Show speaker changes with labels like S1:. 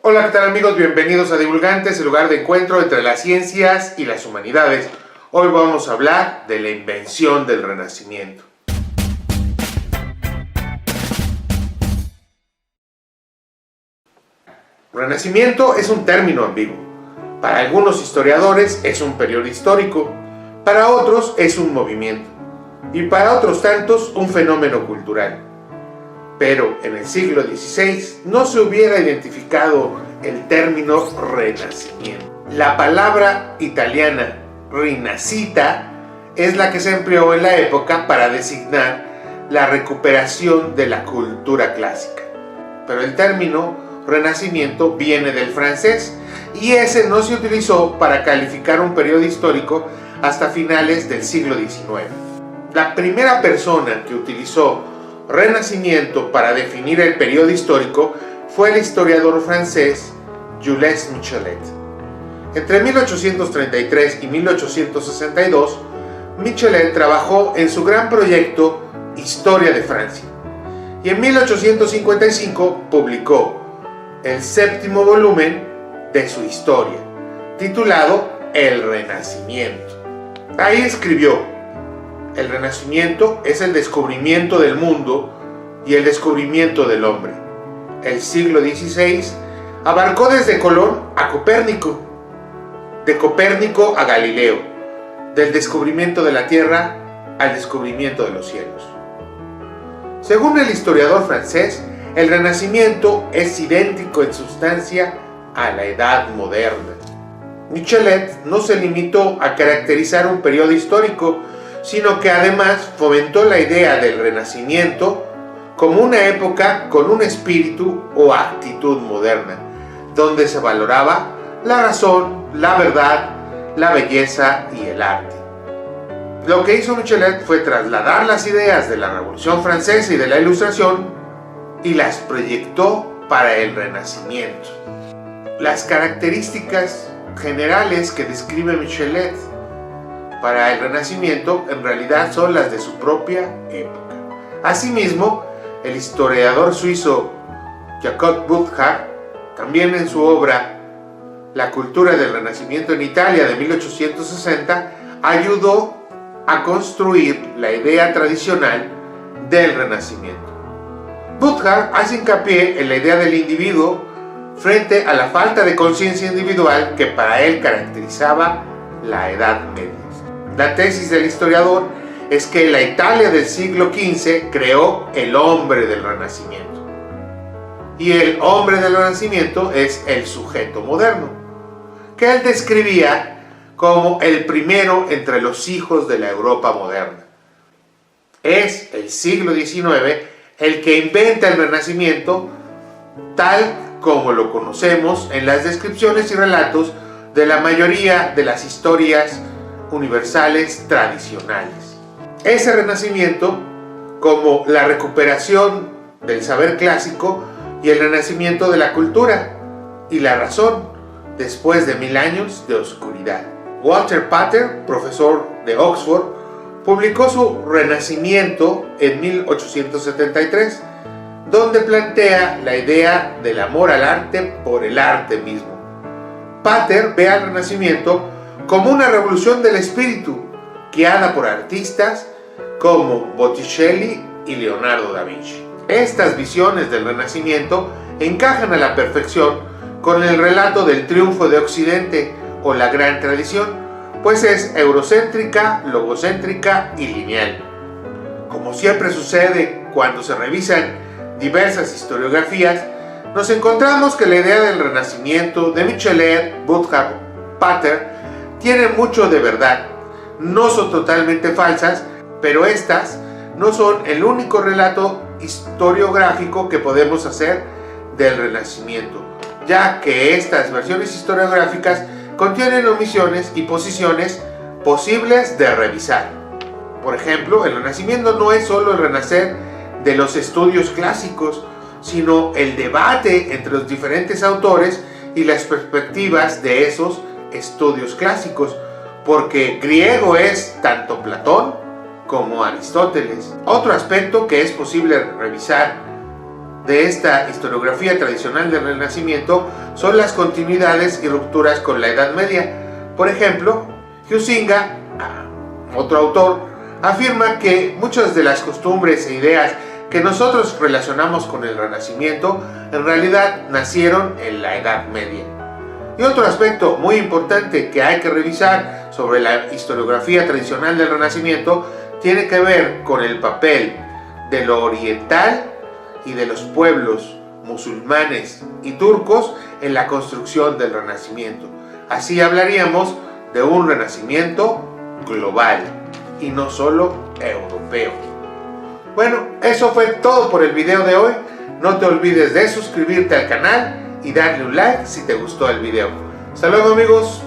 S1: Hola, ¿qué tal amigos? Bienvenidos a Divulgantes, el lugar de encuentro entre las ciencias y las humanidades. Hoy vamos a hablar de la invención del Renacimiento. Renacimiento es un término ambiguo. Para algunos historiadores es un periodo histórico, para otros es un movimiento y para otros tantos un fenómeno cultural. Pero en el siglo XVI no se hubiera identificado el término Renacimiento. La palabra italiana Rinascita es la que se empleó en la época para designar la recuperación de la cultura clásica. Pero el término Renacimiento viene del francés y ese no se utilizó para calificar un periodo histórico hasta finales del siglo XIX. La primera persona que utilizó Renacimiento para definir el periodo histórico fue el historiador francés Jules Michelet. Entre 1833 y 1862, Michelet trabajó en su gran proyecto Historia de Francia y en 1855 publicó el séptimo volumen de su historia, titulado El Renacimiento. Ahí escribió: el Renacimiento es el descubrimiento del mundo y el descubrimiento del hombre. El siglo XVI abarcó desde Colón a Copérnico, de Copérnico a Galileo, del descubrimiento de la Tierra al descubrimiento de los cielos. Según el historiador francés, el Renacimiento es idéntico en sustancia a la Edad Moderna. Michelet no se limitó a caracterizar un periodo histórico, sino que además fomentó la idea del Renacimiento como una época con un espíritu o actitud moderna, donde se valoraba la razón, la verdad, la belleza y el arte. Lo que hizo Michelet fue trasladar las ideas de la Revolución Francesa y de la Ilustración y las proyectó para el Renacimiento. Las características generales que describe Michelet para el Renacimiento en realidad son las de su propia época. Asimismo, el historiador suizo Jacob Burckhardt, también en su obra La cultura del Renacimiento en Italia de 1860, ayudó a construir la idea tradicional del Renacimiento. Burckhardt hace hincapié en la idea del individuo frente a la falta de conciencia individual que para él caracterizaba la Edad Media. La tesis del historiador es que la Italia del siglo XV creó el hombre del Renacimiento. Y el hombre del Renacimiento es el sujeto moderno, que él describía como el primero entre los hijos de la Europa moderna. Es el siglo XIX el que inventa el Renacimiento tal como lo conocemos en las descripciones y relatos de la mayoría de las historias universales tradicionales. Ese Renacimiento, como la recuperación del saber clásico y el renacimiento de la cultura y la razón después de 1000 años de oscuridad. Walter Pater, profesor de Oxford, publicó su Renacimiento en 1873, donde plantea la idea del amor al arte por el arte mismo. Pater ve al Renacimiento como una revolución del espíritu, guiada por artistas como Botticelli y Leonardo da Vinci. Estas visiones del Renacimiento encajan a la perfección con el relato del triunfo de Occidente o la gran tradición, pues es eurocéntrica, logocéntrica y lineal. Como siempre sucede cuando se revisan diversas historiografías, nos encontramos que la idea del Renacimiento de Michelet, Burckhardt, Pater tiene mucho de verdad. No son totalmente falsas, pero estas no son el único relato historiográfico que podemos hacer del Renacimiento, ya que estas versiones historiográficas contienen omisiones y posiciones posibles de revisar. Por ejemplo, el Renacimiento no es solo el renacer de los estudios clásicos, sino el debate entre los diferentes autores y las perspectivas de esos estudios clásicos, porque griego es tanto Platón como Aristóteles. Otro aspecto que es posible revisar de esta historiografía tradicional del Renacimiento son las continuidades y rupturas con la Edad Media. Por ejemplo, Huizinga, otro autor, afirma que muchas de las costumbres e ideas que nosotros relacionamos con el Renacimiento en realidad nacieron en la Edad Media. Y otro aspecto muy importante que hay que revisar sobre la historiografía tradicional del Renacimiento tiene que ver con el papel de lo oriental y de los pueblos musulmanes y turcos en la construcción del Renacimiento. Así hablaríamos de un Renacimiento global y no solo europeo. Bueno, eso fue todo por el video de hoy. No te olvides de suscribirte al canal y darle un like si te gustó el video. Hasta luego, amigos.